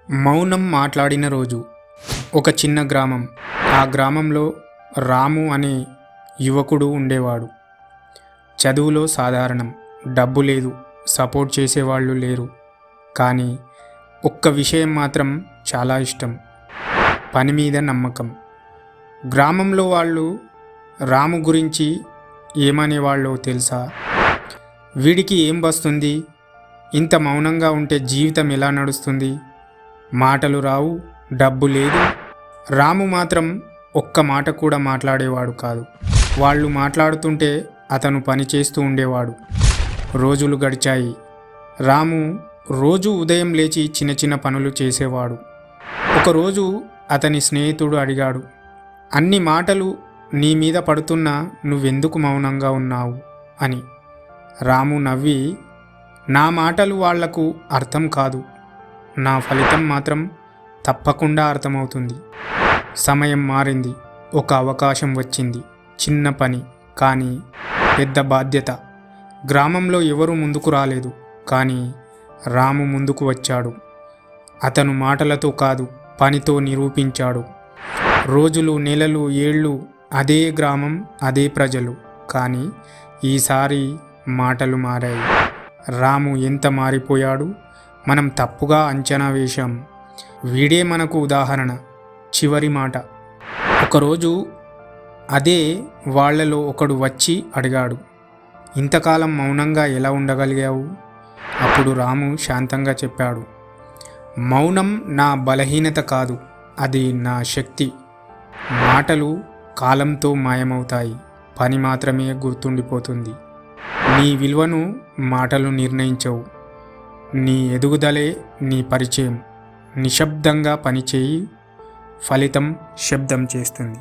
మౌనం మాట్లాడిన రోజు. ఒక చిన్న గ్రామం. ఆ గ్రామంలో రాము అనే యువకుడు ఉండేవాడు. చదువులో సాధారణం, డబ్బు లేదు, సపోర్ట్ చేసేవాళ్ళు లేరు. కానీ ఒక్క విషయం మాత్రం చాలా ఇష్టం: పని మీద నమ్మకం. గ్రామంలో వాళ్ళు రాము గురించి ఏమనేవాళ్ళో తెలుసా? వీడికి ఏం వస్తుంది? ఇంత మౌనంగా ఉంటే జీవితం ఎలా నడుస్తుంది? మాటలు రావు, డబ్బు లేదు. రాము మాత్రం ఒక్క మాట కూడా మాట్లాడేవాడు కాదు. వాళ్ళు మాట్లాడుతుంటే అతను పని చేస్తూ ఉండేవాడు. రోజులు గడిచాయి. రాము రోజు ఉదయం లేచి చిన్న చిన్న పనులు చేసేవాడు. ఒకరోజు అతని స్నేహితుడు అడిగాడు, అన్ని మాటలు నీ మీద పడుతున్నా నువ్వెందుకు మౌనంగా ఉన్నావు అని. రాము నవ్వి, నా మాటలు వాళ్లకు అర్థం కాదు, నా ఫలితం మాత్రం తప్పకుండా అర్థమవుతుంది. సమయం మారింది. ఒక అవకాశం వచ్చింది. చిన్న పని, కానీ పెద్ద బాధ్యత. గ్రామంలో ఎవరూ ముందుకు రాలేదు, కానీ రాము ముందుకు వచ్చాడు. అతను మాటలతో కాదు, పనితో నిరూపించాడు. రోజులు, నెలలు, ఏళ్ళు, అదే గ్రామం, అదే ప్రజలు. కానీ ఈసారి మాటలు మారాయి. రాము ఎంత మారిపోయాడు! మనం తప్పుగా అంచనా వేశాం. వీడే మనకు ఉదాహరణ. చివరి మాట. ఒకరోజు అదే వాళ్లలో ఒకడు వచ్చి అడిగాడు, ఇంతకాలం మౌనంగా ఎలా ఉండగలిగావు? అప్పుడు రాము శాంతంగా చెప్పాడు, మౌనం నా బలహీనత కాదు, అది నా శక్తి. మాటలు కాలంతో మాయమవుతాయి, పని మాత్రమే గుర్తుండిపోతుంది. నీ విలువను మాటలు నిర్ణయించవు. నీ ఎదుగుదలే నీ పరిచయం. నిశ్శబ్దంగా పనిచేయి, ఫలితం శబ్దం చేస్తుంది.